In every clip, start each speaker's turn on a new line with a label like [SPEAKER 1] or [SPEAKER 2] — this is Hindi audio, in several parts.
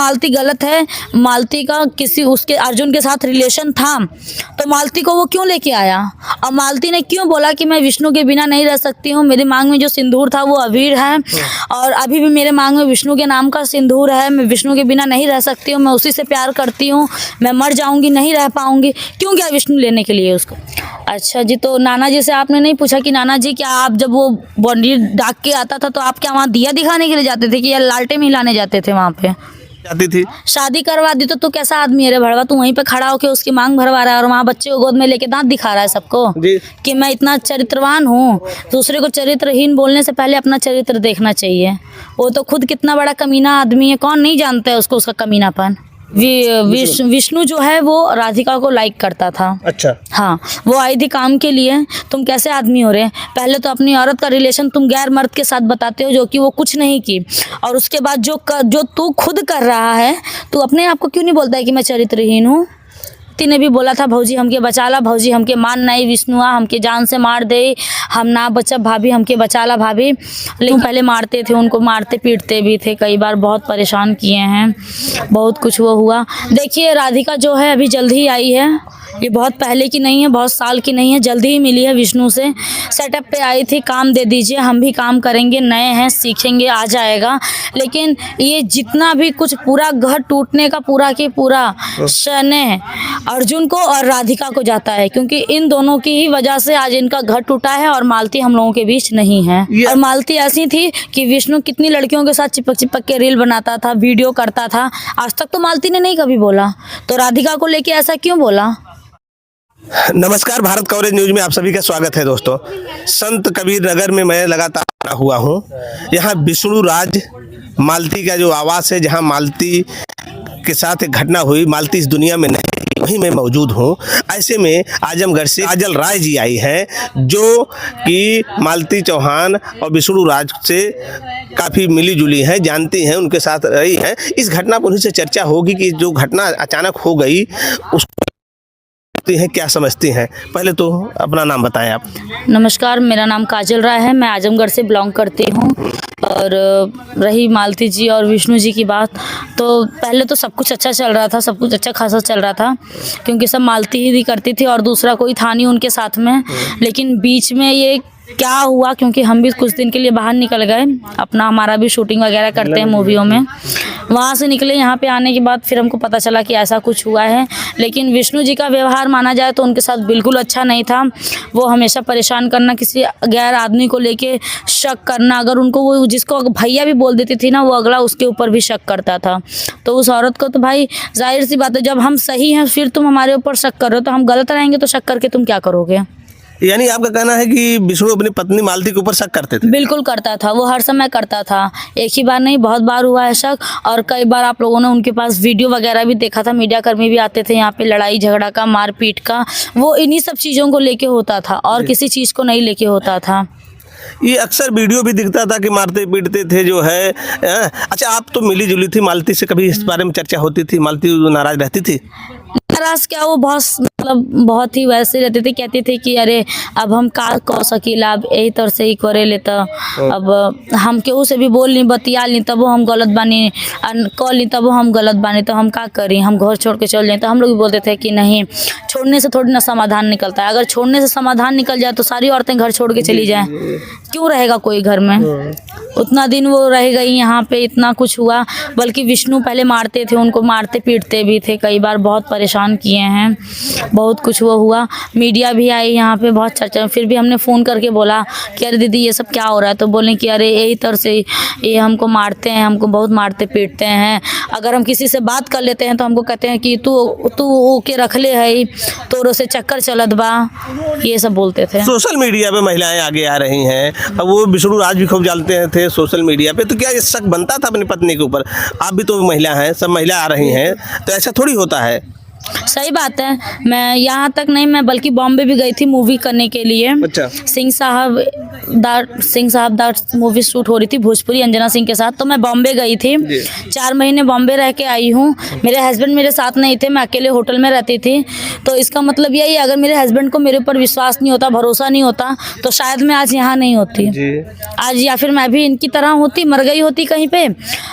[SPEAKER 1] मालती गलत है, मालती का किसी उसके अर्जुन के साथ रिलेशन था, तो मालती को वो क्यों लेके आया? और मालती ने क्यों बोला कि मैं विष्णु के बिना नहीं रह सकती हूँ, मेरी मांग में जो सिंदूर था वो अबीर है और अभी भी मेरे मांग में विष्णु के नाम का सिंदूर है, मैं विष्णु के बिना नहीं रह सकती हूँ, मैं उसी से प्यार करती हूँ, मैं मर जाऊंगी, नहीं रह पाऊंगी। क्यों गया विष्णु लेने के लिए उसको? अच्छा जी, तो नाना जी से आपने नहीं पूछा कि नाना जी क्या आप जब वो बॉन्डी डाक के आता था तो आप क्या वहाँ दिया दिखाने के लिए जाते थे कि या लालटेन हिलाने जाते थे? वहाँ पे
[SPEAKER 2] जाती थी।
[SPEAKER 1] शादी करवा दी तो तू कैसा आदमी है रे भड़वा? तू वहीं पे खड़ा होके उसकी मांग भरवा रहा है और वहाँ बच्चे को गोद में लेके दांत दिखा रहा है सबको
[SPEAKER 2] जी।
[SPEAKER 1] कि मैं इतना चरित्रवान हूँ। दूसरे को चरित्रहीन बोलने से पहले अपना चरित्र देखना चाहिए। वो तो खुद कितना बड़ा कमीना आदमी है, कौन नहीं जानता है उसको, उसका कमीनापन। विष्णु जो है वो राधिका को लाइक करता था।
[SPEAKER 2] अच्छा।
[SPEAKER 1] हाँ, वो आई थी काम के लिए। तुम कैसे आदमी हो रहे हैं? पहले तो अपनी औरत का रिलेशन तुम गैर मर्द के साथ बताते हो जो कि वो कुछ नहीं की, और उसके बाद जो तू खुद कर रहा है, तू अपने आप को क्यों नहीं बोलता है कि मैं चरित्रहीन हूँ? ने भी बोला था भौजी हमके बचाला, भौजी हमके मान नहीं, विष्णुआ हमके जान से मार दे, हम ना बचब भाभी, हमके बचाला भाभी। लेकिन पहले मारते थे, उनको मारते पीटते भी थे, कई बार बहुत परेशान किए हैं, बहुत कुछ वो हुआ। देखिए राधिका जो है अभी जल्द ही आई है, ये बहुत पहले की नहीं है, बहुत साल की नहीं है, जल्दी ही मिली है विष्णु से। सेटअप पे आई थी, काम दे दीजिए, हम भी काम करेंगे, नए हैं, सीखेंगे, आ जाएगा। लेकिन ये जितना भी कुछ पूरा घर टूटने का पूरा की पूरा श्रेय अर्जुन को और राधिका को जाता है, क्योंकि इन दोनों की ही वजह से आज इनका घर टूटा है और मालती हम लोगों के बीच नहीं है। और मालती ऐसी थी कि विष्णु कितनी लड़कियों के साथ चिपक चिपक के रील बनाता था, वीडियो करता था, आज तक तो मालती ने नहीं कभी बोला, तो राधिका को लेके ऐसा क्यों बोला?
[SPEAKER 2] नमस्कार, भारत कवरेज न्यूज में आप सभी का स्वागत है दोस्तों। संत कबीर नगर में मैं लगातार आया हुआ हूँ। यहाँ विष्णु राज मालती का जो आवास है, जहाँ मालती के साथ एक घटना हुई, मालती इस दुनिया में नहीं, वहीं मैं मौजूद हूँ। ऐसे में आजमगढ़ से काजल राय जी आई हैं, जो कि मालती चौहान और विष्णु राज से काफ़ी मिली जुली हैं, जानती हैं, उनके साथ रही हैं। इस घटना पर उन्हीं से चर्चा होगी कि जो घटना अचानक हो गई उसको हैं, क्या समझती हैं। पहले तो अपना नाम बताएं आप।
[SPEAKER 1] नमस्कार, मेरा नाम काजल राय है, मैं आजमगढ़ से बिलोंग करती हूँ। और रही मालती जी और विष्णु जी की बात, तो पहले तो सब कुछ अच्छा चल रहा था, सब कुछ अच्छा खासा चल रहा था, क्योंकि सब मालती ही करती थी और दूसरा कोई था नहीं उनके साथ में। लेकिन बीच में ये क्या हुआ, क्योंकि हम भी कुछ दिन के लिए बाहर निकल गए, अपना हमारा भी शूटिंग वगैरह करते हैं मूवियों में, वहाँ से निकले, यहाँ पे आने के बाद फिर हमको पता चला कि ऐसा कुछ हुआ है। लेकिन विष्णु जी का व्यवहार माना जाए तो उनके साथ बिल्कुल अच्छा नहीं था। वो हमेशा परेशान करना, किसी गैर आदमी को लेके शक करना, अगर उनको वो जिसको भैया भी बोल देती थी ना, वो अगला उसके ऊपर भी शक करता था। तो उस औरत को तो भाई जाहिर सी बात है, जब हम सही हैं फिर तुम हमारे ऊपर शक कर रहे हो, तो हम गलत रहेंगे तो शक करके तुम क्या करोगे?
[SPEAKER 2] यानी आपका कहना है कि विष्णु अपनी पत्नी मालती के ऊपर शक करते थे?
[SPEAKER 1] बिल्कुल करता था, वो हर समय करता था, एक ही बार नहीं बहुत बार हुआ है शक। और कई बार आप लोगों ने उनके पास वीडियो वगैरह भी देखा था, मीडिया कर्मी भी आते थे यहाँ पे, लड़ाई झगड़ा का, मारपीट का, वो इन्हीं सब चीज़ों को लेके होता था और किसी चीज़ को नहीं लेके होता था।
[SPEAKER 2] ये अक्सर वीडियो भी दिखता था कि मारते पीटते थे जो है। अच्छा, आप तो मिली जुली थी मालती से, कभी इस बारे में चर्चा होती थी? मालती नाराज रहती थी?
[SPEAKER 1] नाराज क्या, वो बहुत मतलब बहुत ही वैसे रहते थे, कहते थे कि अरे अब हम का कह सकीला, अब यही तरह से ही करे ले, तो अब हम केहू से भी बोल ली, बतिया ली, तब हम गलत बानी, कह ली तब हम गलत बानी, तो हम का करी, हम घर छोड़ के चल जाए। तो हम लोग भी बोलते थे कि नहीं, छोड़ने से थोड़ी ना समाधान निकलता है, अगर छोड़ने से समाधान निकल जाए तो सारी औरतें घर छोड़ के चली जाएं, क्यों रहेगा कोई घर में? उतना दिन वो रह गई यहाँ पे, इतना कुछ हुआ। बल्कि विष्णु पहले मारते थे, उनको मारते पीटते भी थे, कई बार बहुत परेशान किए हैं, बहुत कुछ वो हुआ। मीडिया भी आई यहाँ पे, बहुत चर्चा, फिर भी हमने फ़ोन करके बोला कि अरे दीदी ये सब क्या हो रहा है, तो बोलें कि अरे यही तरह से ये हमको मारते हैं, हमको बहुत मारते पीटते हैं, अगर हम किसी से बात कर लेते हैं तो हमको कहते हैं कि तू ओके रख ले है, तोरो से चक्कर चलत बा, ये सब बोलते थे।
[SPEAKER 2] सोशल मीडिया पे महिलाएं आगे आ रही हैं, अब वो विष्णु राज भी खूब जानते थे सोशल मीडिया पे, तो क्या ये शक बनता था अपनी पत्नी के ऊपर? आप भी तो महिला हैं, सब महिला आ रही हैं, तो ऐसा थोड़ी होता है।
[SPEAKER 1] सही बात है, मैं यहाँ तक नहीं, मैं बल्कि बॉम्बे भी गई थी मूवी करने के लिए।
[SPEAKER 2] अच्छा।
[SPEAKER 1] सिंह साहब सिंह साहब दा मूवी शूट हो रही थी भोजपुरी अंजना सिंह के साथ, तो मैं बॉम्बे गई थी। 4 महीने बॉम्बे रह के आई हूँ। मेरे हस्बैंड मेरे साथ नहीं थे, मैं अकेले होटल में रहती थी। तो इसका मतलब यही, अगर मेरे हस्बैंड को मेरे ऊपर विश्वास नहीं होता, भरोसा नहीं होता, तो शायद मैं आज यहाँ नहीं होती आज, या फिर मैं भी इनकी तरह होती, मर गई होती कहीं पे,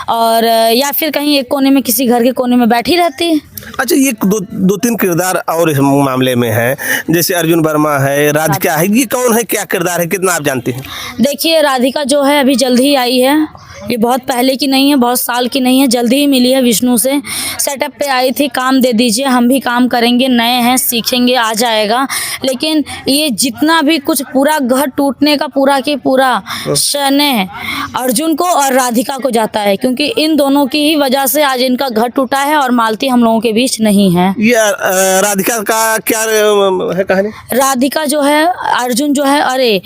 [SPEAKER 1] और या फिर कहीं एक कोने में किसी घर के कोने में बैठी रहती।
[SPEAKER 2] अच्छा, ये दो तीन किरदार और इस मामले में है, जैसे अर्जुन वर्मा है, राधिका है, ये कौन है, क्या किरदार है, कितना आप जानते हैं?
[SPEAKER 1] देखिए, राधिका जो है अभी जल्द ही आई है, ये बहुत पहले की नहीं है, बहुत साल की नहीं है, जल्दी ही मिली है विष्णु से। सेटअप पे आई थी, काम दे दीजिए, हम भी काम करेंगे, नए हैं, सीखेंगे, आ जाएगा। लेकिन ये जितना भी कुछ पूरा घर टूटने का पूरा की पूरा श्रेय अर्जुन को और राधिका को जाता है, क्योंकि इन दोनों की ही वजह से आज इनका घर टूटा है और मालती हम लोगों के बीच नहीं है।
[SPEAKER 2] ये राधिका का क्या है कहानी?
[SPEAKER 1] राधिका जो है, अर्जुन जो है, अरे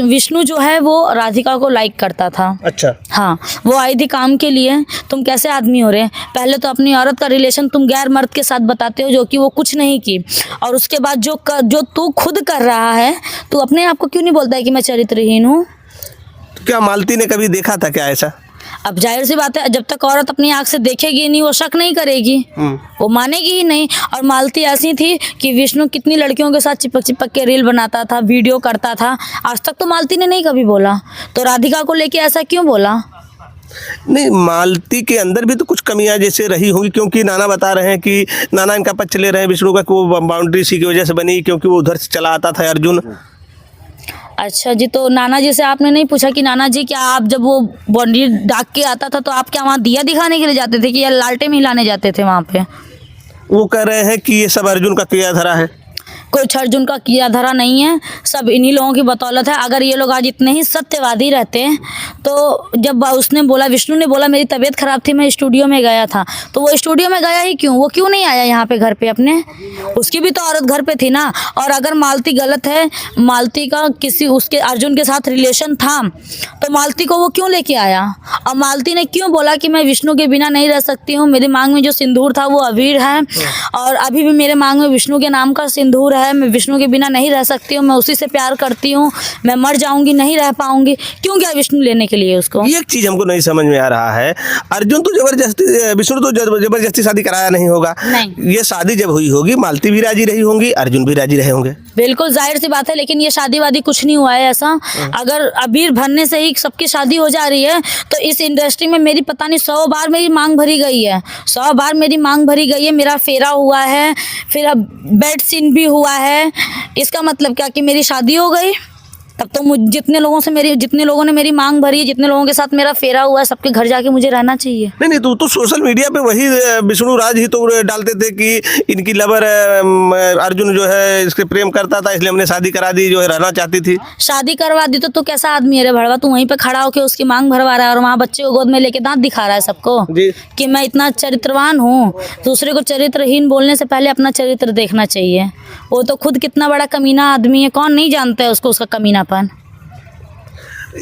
[SPEAKER 1] विष्णु जो है वो राधिका को लाइक करता था।
[SPEAKER 2] अच्छा।
[SPEAKER 1] हाँ, वो आई थी काम के लिए। तुम कैसे आदमी हो रहे हैं, पहले तो अपनी औरत का रिलेशन तुम गैर मर्द के साथ बताते हो जो कि वो कुछ नहीं की, और उसके बाद जो तू खुद कर रहा है, तू अपने आप को क्यों नहीं बोलता है कि मैं चरित्रहीन हूँ?
[SPEAKER 2] क्या मालती ने कभी देखा था क्या ऐसा?
[SPEAKER 1] अब जाहिर सी बात है, जब तक औरत अपनी आंख से देखेगी नहीं, वो शक नहीं करेगी, वो मानेगी ही नहीं। और मालती ऐसी थी कि विष्णु कितनी लड़कियों के साथ चिपक चिपक के रील बनाता था, वीडियो करता था, आज तक तो मालती ने नहीं कभी बोला। तो राधिका को लेके ऐसा क्यों बोला?
[SPEAKER 2] नहीं, मालती के अंदर भी तो कुछ कमियां जैसे रही होंगी, क्योंकि नाना बता रहे हैं कि नाना इनका पक्ष ले रहे हैं विष्णु का, कि वो बाउंड्री इसी की वजह से बनी, क्योंकि वो उधर से चला आता था अर्जुन।
[SPEAKER 1] अच्छा जी, तो नाना जी से आपने नहीं पूछा कि नाना जी, क्या आप जब वो बॉन्डी डाक के आता था तो आप क्या वहाँ दिया दिखाने के लिए जाते थे कि या लालटेन हिलाने जाते थे वहाँ पे?
[SPEAKER 2] वो कह रहे हैं कि ये सब अर्जुन का किया धरा है।
[SPEAKER 1] कुछ अर्जुन का किया धरा नहीं है, सब इन्हीं लोगों की बदौलत है। अगर ये लोग आज इतने ही सत्यवादी रहते हैं, तो जब उसने बोला, विष्णु ने बोला मेरी तबीयत खराब थी, मैं स्टूडियो में गया था, तो वो स्टूडियो में गया ही क्यों? वो क्यों नहीं आया यहाँ पे घर पे अपने? उसकी भी तो औरत घर पे थी ना। और अगर मालती गलत है, मालती का किसी उसके अर्जुन के साथ रिलेशन था, तो मालती को वो क्यों लेके आया? और मालती ने क्यों बोला कि मैं विष्णु के बिना नहीं रह सकती हूँ, मेरे मांग में जो सिंदूर था वो अबीर है, और अभी भी मेरे मांग में विष्णु के नाम का सिंदूर है, मैं विष्णु के बिना नहीं रह सकती हूँ, मैं उसी से प्यार करती हूँ, मैं मर जाऊंगी, नहीं रह पाऊंगी। क्यों गया विष्णु लेने के लिए उसको?
[SPEAKER 2] ये एक चीज हमको नहीं समझ में आ रहा है। अर्जुन तो जबरदस्ती, विष्णु तो जबरदस्ती शादी कराया नहीं होगा।
[SPEAKER 1] नहीं।
[SPEAKER 2] ये शादी जब हुई होगी, मालती भी राजी रही होंगी, अर्जुन भी राजी रहे होंगे।
[SPEAKER 1] बिल्कुल जाहिर सी बात है, लेकिन ये शादी वादी कुछ नहीं हुआ है ऐसा। अगर अबीर भरने से ही सबकी शादी हो जा रही है, तो इस इंडस्ट्री में मेरी पता नहीं 100 बार मेरी मांग भरी गई है, 100 बार मेरी मांग भरी गई है, मेरा फेरा हुआ है, फिर अब बेड सीन भी हुआ है। इसका मतलब क्या कि मेरी शादी हो गई? तब तो जितने लोगों ने मेरी मांग भरी है, जितने लोगों के साथ मेरा फेरा हुआ है, सबके घर जाके मुझे रहना चाहिए।
[SPEAKER 2] नहीं, तो सोशल मीडिया पे वही विष्णु राज ही तो डालते थे कि इनकी लवर अर्जुन जो है इसके प्रेम करता था, इसलिए हमने शादी करा दी, जो है रहना चाहती थी।
[SPEAKER 1] शादी करवा दी तो तू कैसा आदमी है रे भड़वा? तू वहीं पे खड़ा होकर उसकी मांग भरवा रहा है और वहाँ बच्चे को गोद में लेके दांत दिखा रहा है सबको कि मैं इतना चरित्रवान हूँ। दूसरे को चरित्रहीन बोलने से पहले अपना चरित्र देखना चाहिए। वो तो खुद कितना बड़ा कमीना आदमी है, कौन नहीं जानता है उसको, उसका कमीनापन।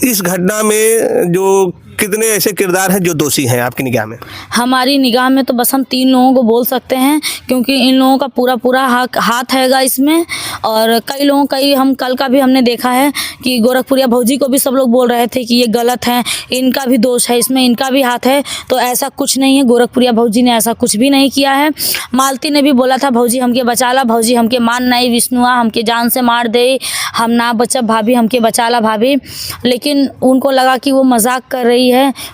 [SPEAKER 2] इस घटना में जो कितने ऐसे किरदार हैं जो दोषी हैं आपकी निगाह में?
[SPEAKER 1] हमारी निगाह में तो बस हम 3 लोगों को बोल सकते हैं, क्योंकि इन लोगों का पूरा हाथ हैगा इसमें। और कई लोगों का हम कल का भी हमने देखा है कि गोरखपुरिया भौजी को भी सब लोग बोल रहे थे कि ये गलत है, इनका भी दोष है इसमें, इनका भी हाथ है। तो ऐसा कुछ नहीं है, गोरखपुरिया भौजी ने ऐसा कुछ भी नहीं किया है। मालती ने भी बोला था भौजी हमके बचाला, भौजी हमके मान नहीं, विष्णुआ हमके जान से मार दे, हम ना बचा भाभी, हमके बचाला भाभी। लेकिन उनको लगा कि वो मजाक कर रही है।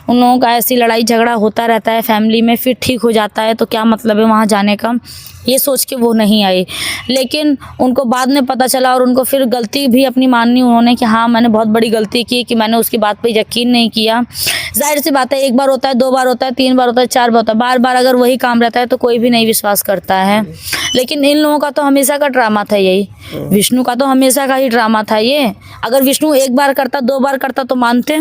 [SPEAKER 1] उन लोगों का ऐसी लड़ाई झगड़ा होता रहता है फैमिली में, फिर ठीक हो जाता है, तो क्या मतलब है वहाँ जाने का, ये सोच के वो नहीं आई। लेकिन उनको बाद में पता चला और उनको फिर गलती भी अपनी माननी उन्होंने कि हाँ मैंने बहुत बड़ी गलती की कि मैंने उसकी बात पे यकीन नहीं किया। जाहिर सी बात है, 1 बार होता है, 2 बार होता है, 3 बार होता है, 4 बार होता है, बार बार अगर वही काम रहता है तो कोई भी नहीं विश्वास करता है। लेकिन इन लोगों का तो हमेशा का ड्रामा था यही, विष्णु का तो हमेशा का ही ड्रामा था ये। अगर विष्णु 1 बार करता, 2 बार करता तो मानते।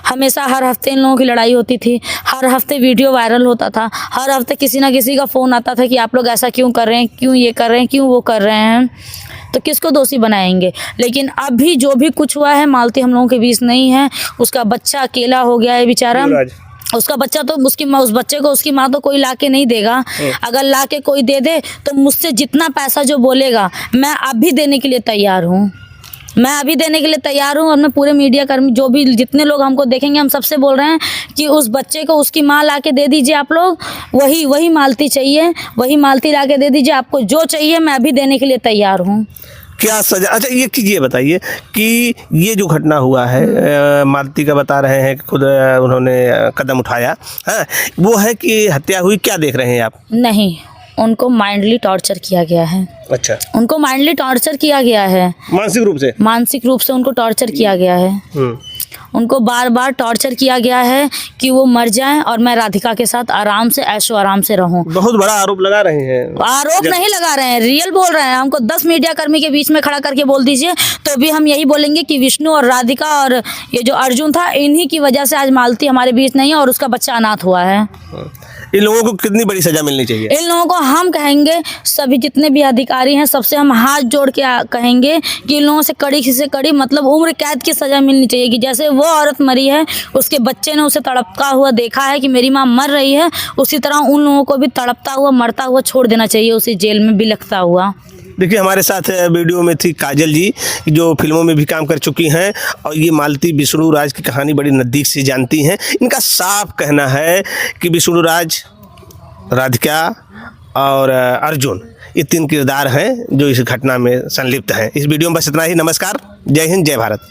[SPEAKER 1] हमेशा हर हफ्ते इन लोगों की लड़ाई होती थी, हर हफ्ते वीडियो वायरल होता था, हर हफ्ते किसी ना किसी का फ़ोन आता था कि आप लोग ऐसा क्यों कर रहे हैं, क्यों ये कर रहे हैं, क्यों वो कर रहे हैं। तो किसको दोषी बनाएंगे? लेकिन अभी जो भी कुछ हुआ है, मालती हम लोगों के बीच नहीं है। उसका बच्चा अकेला हो गया है बेचारा। उसका बच्चा तो उस बच्चे को उसकी माँ तो कोई ला के नहीं देगा। अगर ला के कोई दे दे तो मुझसे जितना पैसा जो बोलेगा मैं अब भी देने के लिए तैयार हूँ। मैं अभी देने के लिए तैयार हूँ और मैं पूरे मीडिया कर्मी जो भी जितने लोग हमको देखेंगे हम सबसे बोल रहे हैं कि उस बच्चे को उसकी माँ ला के दे दीजिए आप लोग, वही मालती चाहिए, वही मालती ला के दे दीजिए, आपको जो चाहिए मैं अभी देने के लिए तैयार हूँ।
[SPEAKER 2] क्या सजा, अच्छा एक चीज़ ये बताइए कि ये जो घटना हुआ है, मालती का बता रहे हैं कि खुद उन्होंने कदम उठाया है, वो है कि हत्या हुई, क्या देख रहे हैं आप?
[SPEAKER 1] नहीं, उनको माइंडली टॉर्चर किया गया है।
[SPEAKER 2] अच्छा,
[SPEAKER 1] उनको माइंडली टॉर्चर किया गया है,
[SPEAKER 2] मानसिक रूप से?
[SPEAKER 1] मानसिक रूप से उनको टॉर्चर किया गया है। उनको बार बार टॉर्चर किया गया है कि वो मर जाएं और मैं राधिका के साथ आराम से ऐशो आराम से रहूं।
[SPEAKER 2] बहुत बड़ा आरोप लगा रहे हैं।
[SPEAKER 1] आरोप नहीं लगा रहे हैं, रियल बोल रहे हैं। हमको 10 मीडिया कर्मी के बीच में खड़ा करके बोल दीजिए तो भी हम यही बोलेंगे कि विष्णु और राधिका और ये जो अर्जुन था, इन्हीं की वजह से आज मालती हमारे बीच नहीं है और उसका बच्चा अनाथ हुआ है।
[SPEAKER 2] इन लोगों को कितनी बड़ी सजा मिलनी चाहिए?
[SPEAKER 1] इन लोगों को हम कहेंगे, सभी जितने भी अधिकारी हैं सबसे हम हाथ जोड़ के कहेंगे कि इन लोगों से कड़ी से कड़ी मतलब उम्र कैद की सजा मिलनी चाहिए। कि जैसे वो औरत मरी है, उसके बच्चे ने उसे तड़पता हुआ देखा है कि मेरी माँ मर रही है, उसी तरह उन लोगों को भी तड़पता हुआ मरता हुआ छोड़ देना चाहिए, उसे जेल में बिलखता हुआ।
[SPEAKER 2] देखिए, हमारे साथ वीडियो में थी काजल जी, जो फिल्मों में भी काम कर चुकी हैं और ये मालती विष्णु राज की कहानी बड़ी नज़दीक से जानती हैं। इनका साफ कहना है कि विष्णु राज, राधिका और अर्जुन, ये 3 किरदार हैं जो इस घटना में संलिप्त हैं। इस वीडियो में बस इतना ही। नमस्कार, जय हिंद, जय भारत।